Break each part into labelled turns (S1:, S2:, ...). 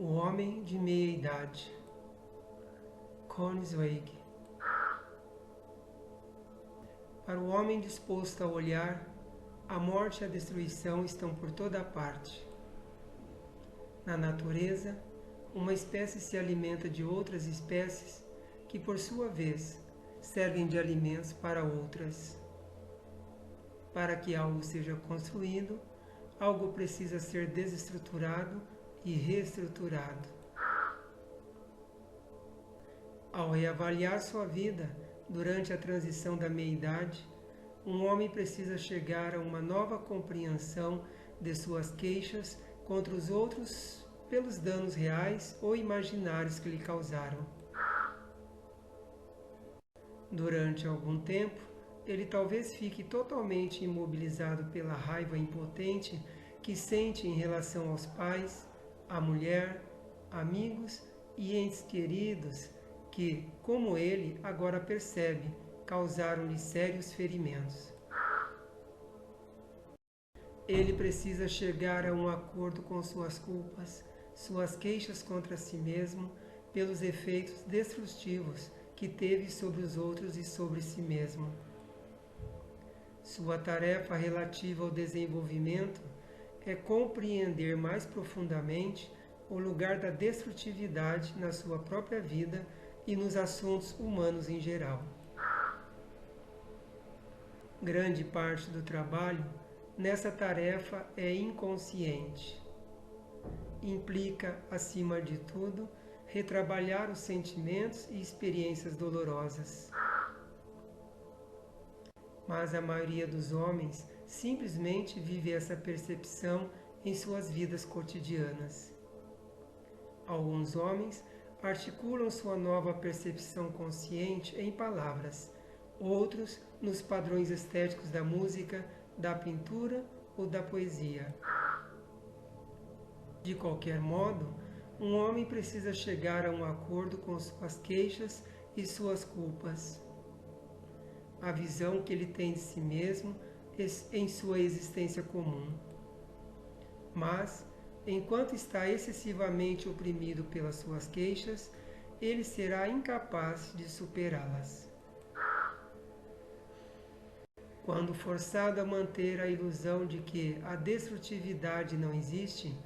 S1: O homem de meia-idade. Connie Zweig. Para o homem disposto a olhar, a morte e a destruição estão por toda parte. Na natureza, uma espécie se alimenta de outras espécies que, por sua vez, servem de alimentos para outras. Para que algo seja construído, algo precisa ser desestruturado e reestruturado. Ao reavaliar sua vida durante a transição da meia-idade, um homem precisa chegar a uma nova compreensão de suas queixas contra os outros pelos danos reais ou imaginários que lhe causaram. Durante algum tempo, ele talvez fique totalmente imobilizado pela raiva impotente que sente em relação aos pais, à mulher, amigos e entes queridos que, como ele, agora percebe, causaram-lhe sérios ferimentos. Ele precisa chegar a um acordo com suas culpas, suas queixas contra si mesmo, pelos efeitos destrutivos que teve sobre os outros e sobre si mesmo. Sua tarefa relativa ao desenvolvimento é compreender mais profundamente o lugar da destrutividade na sua própria vida e nos assuntos humanos em geral. Grande parte do trabalho nessa tarefa é inconsciente. Implica, acima de tudo, retrabalhar os sentimentos e experiências dolorosas. Mas a maioria dos homens simplesmente vive essa percepção em suas vidas cotidianas. Alguns homens articulam sua nova percepção consciente em palavras, outros nos padrões estéticos da música, da pintura ou da poesia. De qualquer modo, um homem precisa chegar a um acordo com suas queixas e suas culpas. A visão que ele tem de si mesmo em sua existência comum. Mas, enquanto está excessivamente oprimido pelas suas queixas, ele será incapaz de superá-las. Quando forçado a manter a ilusão de que a destrutividade não existe,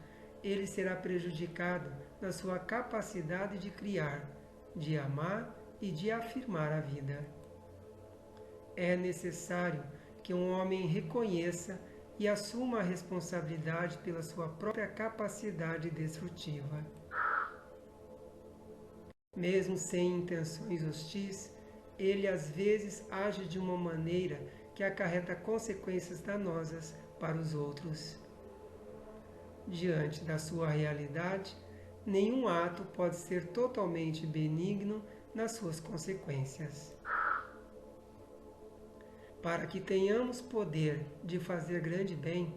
S1: ele será prejudicado na sua capacidade de criar, de amar e de afirmar a vida. É necessário que um homem reconheça e assuma a responsabilidade pela sua própria capacidade destrutiva. Mesmo sem intenções hostis, ele às vezes age de uma maneira que acarreta consequências danosas para os outros. Diante da sua realidade, nenhum ato pode ser totalmente benigno nas suas consequências. Para que tenhamos poder de fazer grande bem,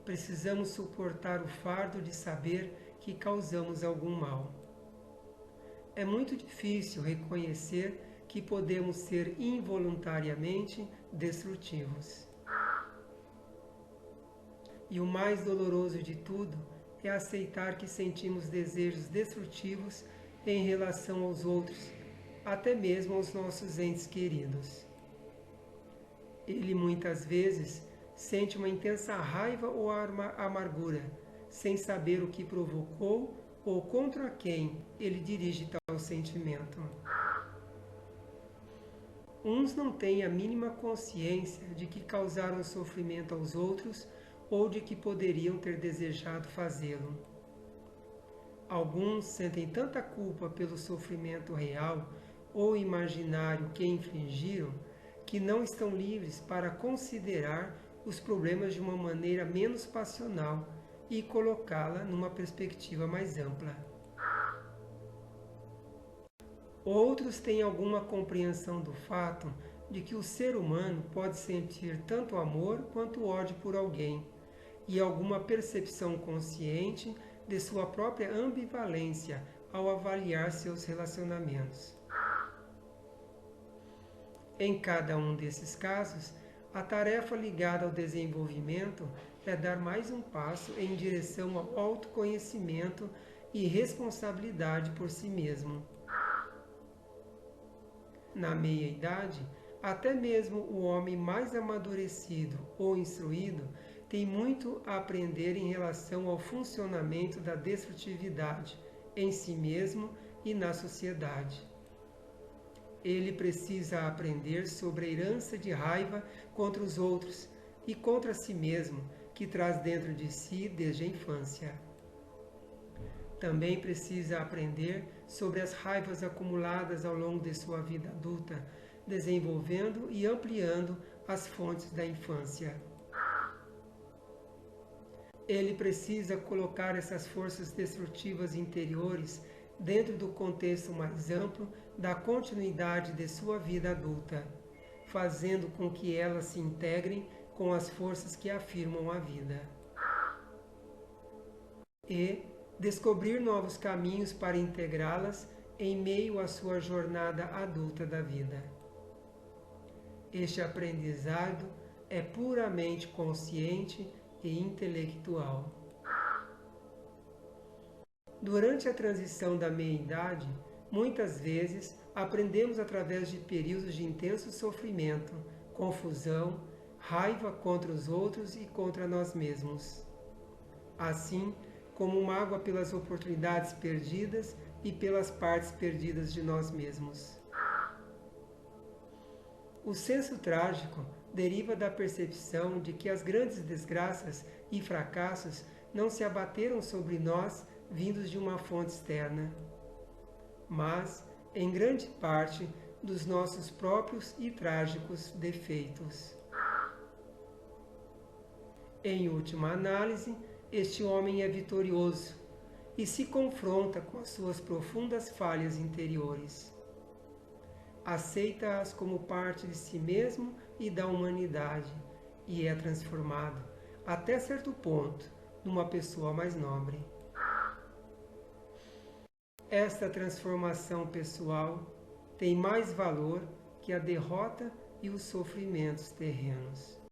S1: precisamos suportar o fardo de saber que causamos algum mal. É muito difícil reconhecer que podemos ser involuntariamente destrutivos. E o mais doloroso de tudo é aceitar que sentimos desejos destrutivos em relação aos outros, até mesmo aos nossos entes queridos. Ele muitas vezes sente uma intensa raiva ou amargura, sem saber o que provocou ou contra quem ele dirige tal sentimento. Uns não têm a mínima consciência de que causaram sofrimento aos outros ou de que poderiam ter desejado fazê-lo. Alguns sentem tanta culpa pelo sofrimento real ou imaginário que infligiram que não estão livres para considerar os problemas de uma maneira menos passional e colocá-la numa perspectiva mais ampla. Outros têm alguma compreensão do fato de que o ser humano pode sentir tanto amor quanto ódio por alguém, e alguma percepção consciente de sua própria ambivalência ao avaliar seus relacionamentos. Em cada um desses casos, a tarefa ligada ao desenvolvimento é dar mais um passo em direção ao autoconhecimento e responsabilidade por si mesmo. Na meia-idade, até mesmo o homem mais amadurecido ou instruído tem muito a aprender em relação ao funcionamento da destrutividade em si mesmo e na sociedade. Ele precisa aprender sobre a herança de raiva contra os outros e contra si mesmo, que traz dentro de si desde a infância. Também precisa aprender sobre as raivas acumuladas ao longo de sua vida adulta, desenvolvendo e ampliando as fontes da infância. Ele precisa colocar essas forças destrutivas interiores dentro do contexto mais amplo da continuidade de sua vida adulta, fazendo com que elas se integrem com as forças que afirmam a vida. E descobrir novos caminhos para integrá-las em meio à sua jornada adulta da vida. Este aprendizado é puramente consciente e intelectual. Durante a transição da meia-idade, muitas vezes aprendemos através de períodos de intenso sofrimento, confusão, raiva contra os outros e contra nós mesmos. Assim como mágoa pelas oportunidades perdidas e pelas partes perdidas de nós mesmos. O senso trágico deriva da percepção de que as grandes desgraças e fracassos não se abateram sobre nós vindos de uma fonte externa, mas, em grande parte, dos nossos próprios e trágicos defeitos. Em última análise, este homem é vitorioso e se confronta com as suas profundas falhas interiores. Aceita-as como parte de si mesmo e da humanidade e é transformado, até certo ponto, numa pessoa mais nobre. Esta transformação pessoal tem mais valor que a derrota e os sofrimentos terrenos.